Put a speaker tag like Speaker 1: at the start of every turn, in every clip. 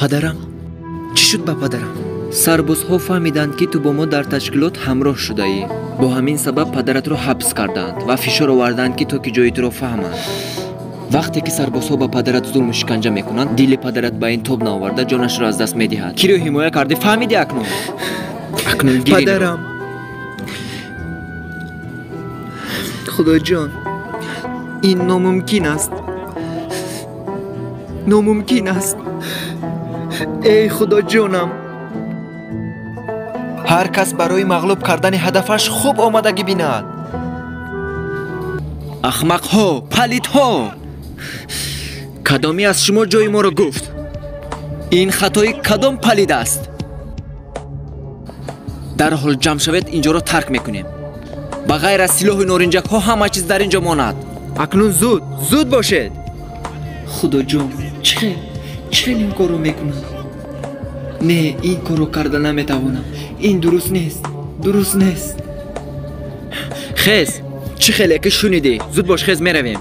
Speaker 1: падарам? чӣ шуд ба падарам? сарбозҳо фаҳмиданд ки ту бо мо дар ташкилот ҳамроҳ шудаӣ. бо ҳамин сабаб падаратро ҳабс карданд ва фишор оварданд ки то ки ҷои туро фаҳманд. вақте ки сарбозҳо ба падарат зулму шиканҷа мекунанд, дили падарат ба ин тоб наоварда ҷонашро аз даст медиҳад. киро ҳимоя кардӣ, фаҳмидӣ акнун? акнун гирӣ. падарам. худоҷон, ин номумкин аст. номумкин аст. эй худоҷонам. ҳар кас барои мағлуб кардани ҳадафаш хуб омадагӣ бинад. ахмақҳо, палидҳо! кадоми аз шумо ҷои моро гуфт? ин хатои кадом палид аст? дарҳол ҷамъ шавед, инҷоро тарк мекунем. ба ғайр аз силоҳу норинҷакҳо ҳама чиз дар инҷо монад. акнун зуд бошед. худоҷон, чихел ин корро мекунам? не, ин корро карда наметавонам. ин дуруст нест. хез, чӣ хеле ки шунидӣ? зуд бош, хез меравем.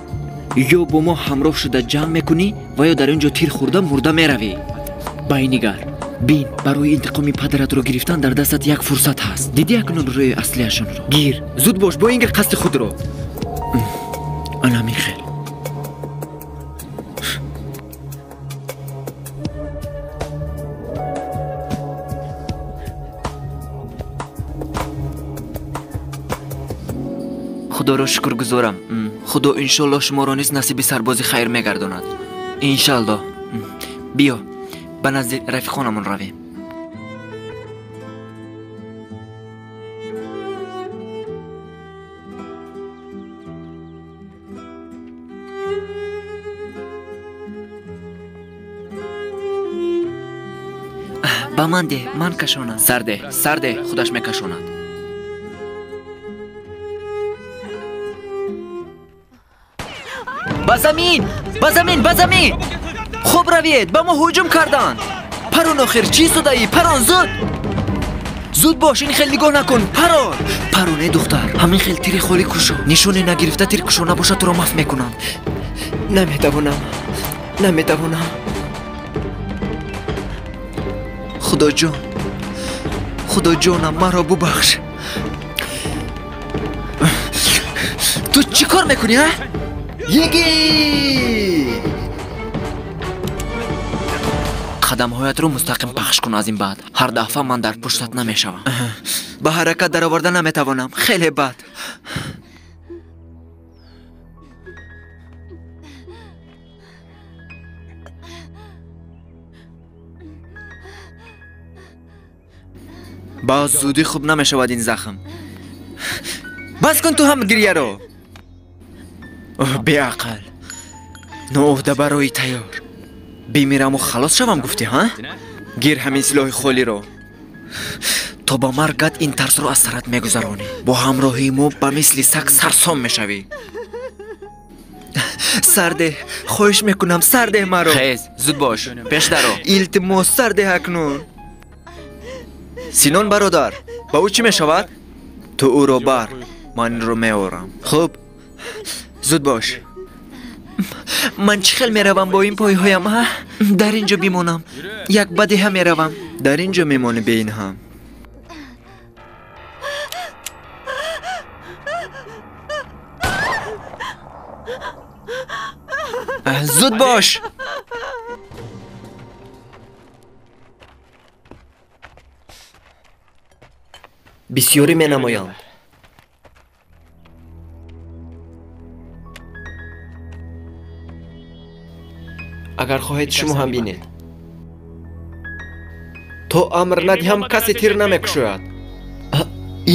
Speaker 1: ё бо мо ҳамроҳ шуда ҷамъ мекунӣ ва ё дар ин ҷо тир хӯрда мурда меравӣ. ба ин нигар. бин, барои интиқоми падаратро гирифтан дар дастат як фурсат ҳаст. дидӣ акнун рӯи аслиашонро? гир, зуд бош, бо ин гир қасди худро. ана михел. худоро шукргузорам. худо иншолло шуморо низ насиби сарбози хайр мегардонад. иншалло. биё, ба назди рафиқонамон равем. ба ман деҳ, ман кашонам. сарде, худаш мекашонад. ба замин! хуб равед, ба мо ҳуҷум карданд. парон охир чӣ судаӣ? парон, зуд бош, ин хел нигоҳ накун. парон е духтар, ҳамин хел тири холӣ кушо. нишоне нагирифта тир кушо набошад, туро маф мекунанд. наметавонам. худоҷонам, маро бубахш. ту чӣ кор мекунӣ, а? یگی қадамҳоятро мустақим пахш кун. аз ин баъд ҳар дафъа ман дар пуштат намешавам. ба ҳаракат дароварда наметавонам. хеле бад. ба зудӣ хуб намешавад ин захм. бас кун ту ҳам гирьяро. беақл. ноӯҳда барои тайёр. бимираму халос шавам гуфтӣ, ҳа? гир ҳамин силоҳи холиро. то ба маргат ин тарсро аз сарат мегузаронӣ. бо ҳамроҳии мо ба мисли саг сарсом мешавӣ. сарде, хоҳиш мекунам, сарде маро. хез, зуд бош, пеш даро. илтимос, сарде акнун. синон бародар, ба ӯ чӣ мешавад? ту ӯро бар, ман инро меорам. хуб, зуд бош. ман чӣ хел меравам бо ин пойҳоям, ҳа? дар ин ҷо бимонам. як бадиҳа меравам. дар ин ҷо мемонӣ бе ин ҳам. зуд бош. бисёрӣ менамоянд. агар хоҳед шумо ҳам бинед. то амр надиҳам касе тир намекушояд.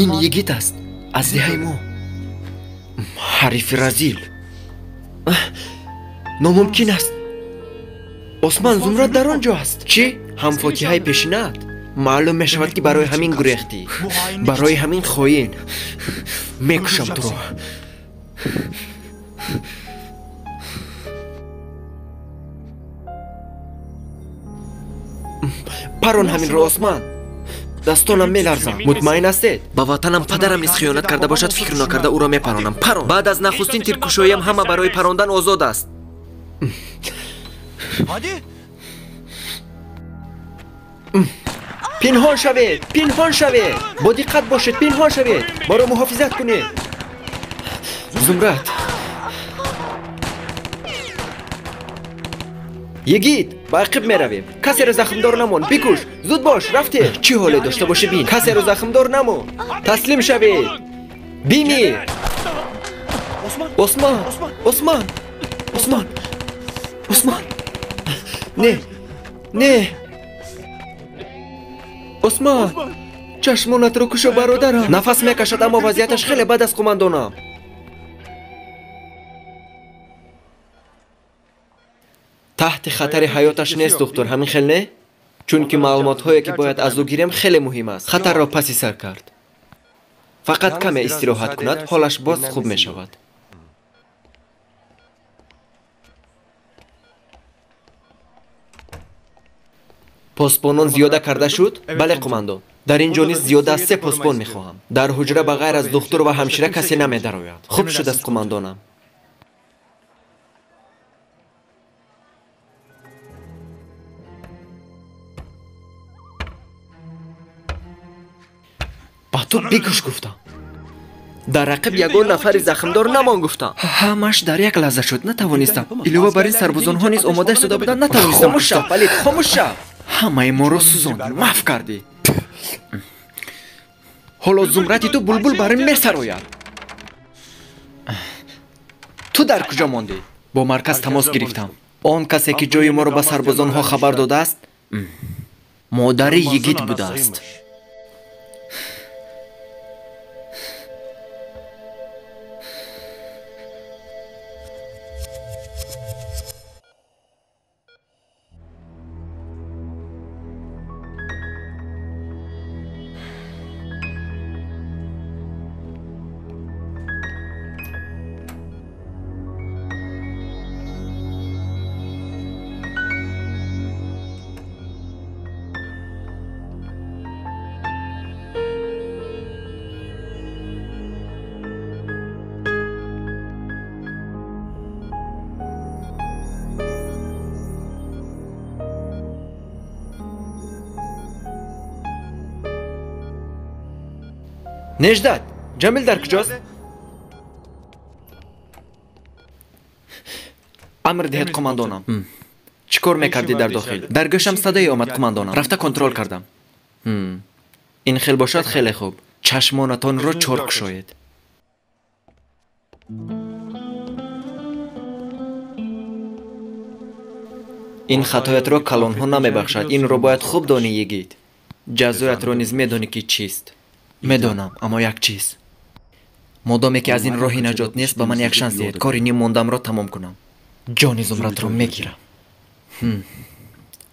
Speaker 1: ин йигит аст аз диҳаи мо. ҳарифи разил. номумкин аст. осман зумрад дар он ҷо аст. чӣ? ҳамфотиҳаи пешинаат. маълум мешавад ки барои ҳамин гурехтӣ. барои ҳамин хоин. мекушам туро. парон ҳаминро осман. дастонам меларзам. мутмаин ҳастед? ба ватанам падарам низ хиёнат карда бошад, фикр накарда ӯро мепаронам. парон. баъд аз нахустин тиркушоям ҳама барои парондан озод аст. پنهان شوید، پنهان شوید. با دقت باشید، پنهان شوید. ما را محافظت کنید. زمرد. یگید با عقب میرویم. کسی را زخمدار نمون. بکش. زود باش. رفته. چی حالی داشته باشه بین. کسی را زخمدار نمون. تسلیم شوید. بینی. عثمان. عثمان. عثمان. عثمان. نه. نه. عثمان. چشمانت رو کشو برادرم. نفس میکشد اما وضعیتش خیلی بد است قماندانم. تحت خطر حیاتش نیست دکتر، همین خیلی نه؟ چون که معلومات هایی که باید از او گیریم خیلی مهم است. خطر را پسی سر کرد. فقط کمی استراحت کند حالش باز خوب می شود. پاسبانان زیاده کرده شد؟ بله قماندان. در اینجا نیز زیاده از 3 پاسبان می خواهم. در حجره بغیر از دکتر و همشیره کسی نمی درآید. خوب شد است قماندانم. با تو بگوش گفتم. در رقب یگان نفر زخمدار نمان گفتم. همش در یک لحظه شد نتوانستم. علاوه بر این سربازان ها نیز آماده شده بودند نتوانستم. خاموش شو پلید، خاموش شو. همه ما را سوزاندی، معاف کردی. حالا زمرتی تو بلبل برای میسراید. تو در کجا ماندی؟ با مرکز تماس گرفتم. آن کسی که جای ما را به سربازان ها خبر داده است مادر یگید بوده است. نجدت، جمیل در کجاست؟ امر دهید قماندانم. چیکار میکردی در داخل؟ در گوشم صدای آمد قماندانم. رفته کنترل کردم. این خیلی باشد خیلی خوب. چشمانتان را چرک شوید. این خطایت را کلان ها نمیبخشد. این را باید خوب دانی یگید. جزایت را نیز میدانی که چیست. میدانم اما یک چیز. مادامی که از این راهی نجات نیست به من یک شانس دهید. کاری نیم ماندم را تمام کنم. جان زمرد را میگیرم.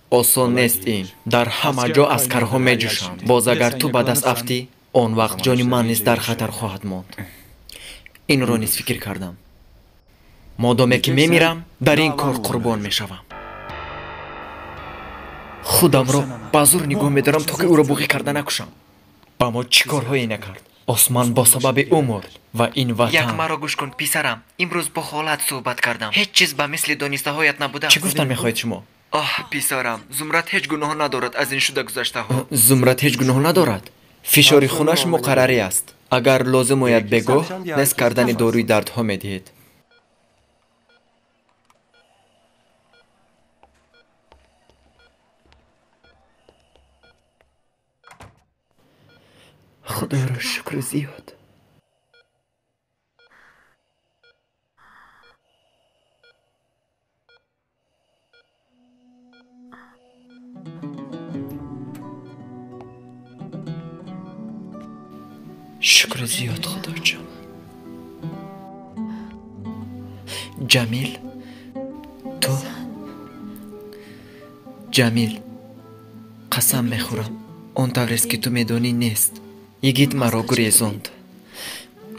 Speaker 1: آسان نیست این. در همه جا عسکرها میجوشند. باز اگر تو به دست افتی آن وقت جان من نیز در خطر خواهد ماند. این را نیز فکر کردم. مادامی که میمیرم در این کار قربان میشوم. خودم را به زور نگاه میدارم تا که او را بوقی کرده نکشم. با ما چی کارهایی نکرد؟ عثمان با سبب او مرد و این وطن. یک مرا گوش کن پسرم. امروز با خالت صحبت کردم. هیچ چیز به مثل دانسته هایت نبوده. چی گفتن میخواید شما؟ پسرم، زمرد هیچ گناه ندارد از این شده گذشته ها. زمرد هیچ گناه ندارد. فشار خونش مقرری است. اگر لازم باید بگو نس کردن داروی دردها میدهید. خدا را شکر زیاد. شکر زیاد خدا جان. جمیل تو جمیل قسم میخورم اون طوریست که تو میدونی نیست. یگید مرا گریزاند.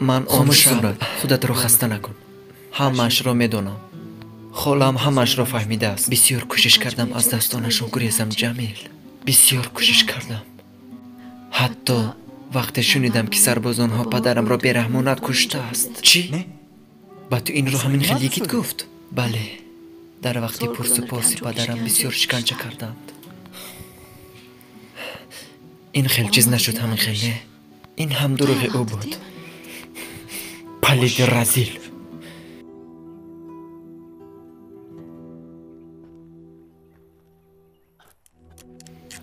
Speaker 1: من خاموش شم. خودت رو خسته نکن. همش را میدونم. خالم همش را فهمیده است. بسیار کوشش کردم از دستانش گریزم جمیل. بسیار کوشش کردم. حتی وقتی شنیدم که سربازان ها پدرم را بیرحمانت کشته است. چی؟ با تو این رو همین خیلی یگید گفت؟ بله. در وقتی پرسپاسی پدرم بسیار شکنجه کردند. این خیلی چیز نشد همین خیلی. این هم دروغ او بود. پلید رزیل.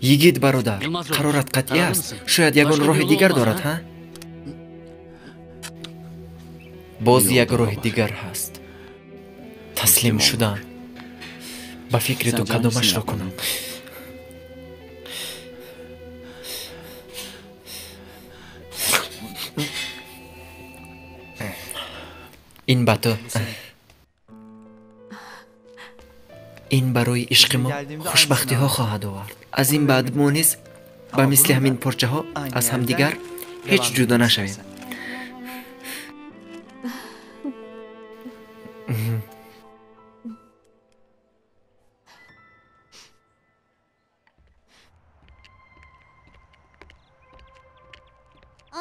Speaker 1: یگید برادر، قرارت قطعی است. شاید یگان راه دیگر دارد ها؟ باز یک راه دیگر هست. تسلیم شدن. با فکر تو قدمش را کنم. این با تو. این برای عشق ما خوشبختی ها خواهد آورد. از این بعد ما نیز با مثل همین پارچه ها از همدیگر هیچ جدا نشویم.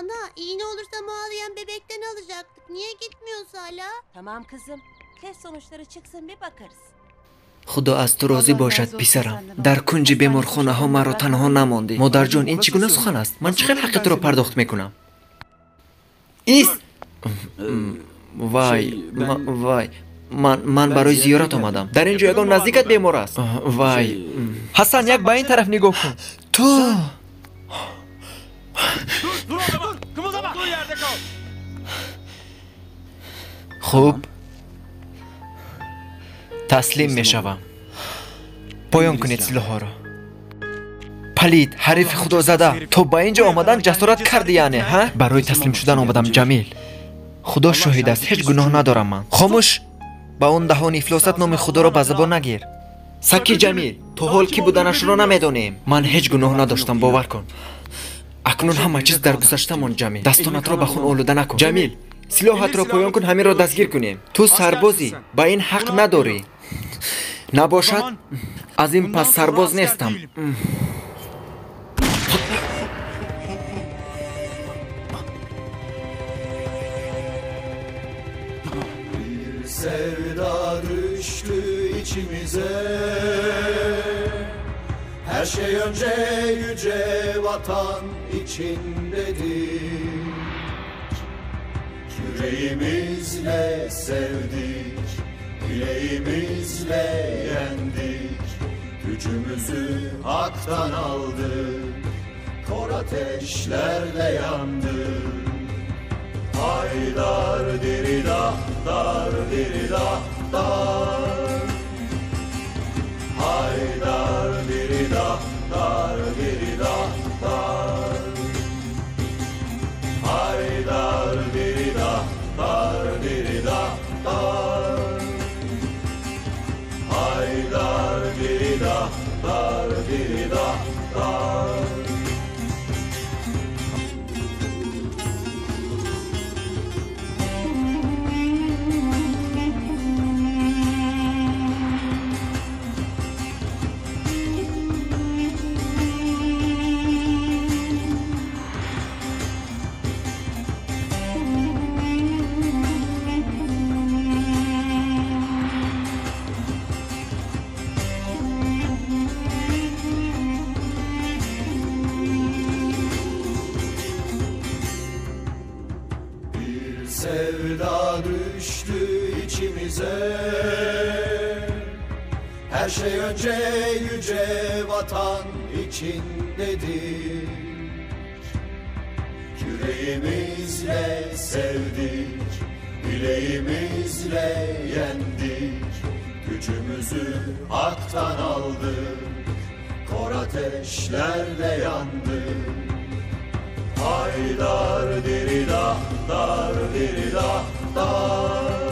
Speaker 2: Ana, iğne olursa ağlayan bebekten alacaktık. Niye gitmiyoruz hala?
Speaker 3: Tamam kızım. Test sonuçları çıksın bir bakarız.
Speaker 1: خدا از تو راضی باشد پسرم. در کنج بیمارخانه ها مرا تنها نماندی. مادر جان این چگونه سخن است؟ من چقدر حق تو را پرداخت میکنم؟ ایست. وای وای من برای زیارت آمدم. در اینجا یگان نزدیکت بیمار است. وای حسن یک به این طرف نگاه کن. تو خوب تسلیم می شوم. پایان کنید سلاح را. پلید حریف خدا زده تو با اینجا آمدن جسارت کردی یعنی ها؟ برای تسلیم شدن آمدم جمیل. خدا شاهد است هیچ گناه ندارم من. خاموش با اون دهان افلاست نام خدا را به زبان نگیر. سکی جمیل تو حال کی بودنش را نمیدونیم. من هیچ گناه نداشتم باور کن. اکنون همه چیز در گذشته من جمیل. دستانت را به خون آلوده نکن. جمیل سلاحت را پایان کن همین را دستگیر کنیم. تو سربازی با این حق نداری. نباشد از این پس سرباز نیستم.
Speaker 4: Sevda düştü içimize. Her şey önce yüce vatan içindedir. Yüreğimizle sevdik, bileğimizle yendik. Gücümüzü haktan aldık, kor ateşlerle yandık. Haydar diridah dar diridah dar. Haydar diridah dar diridah dar. Haydar diridah dar diridah dar. Haydar diridah dar diridah dar. Sevda düştü içimize. Her şey önce yüce vatan içindedir. Yüreğimizle sevdik, bileğimizle yendik. Gücümüzü haktan aldık, kor ateşlerle yandık. Haydar diridah dar diridah dar.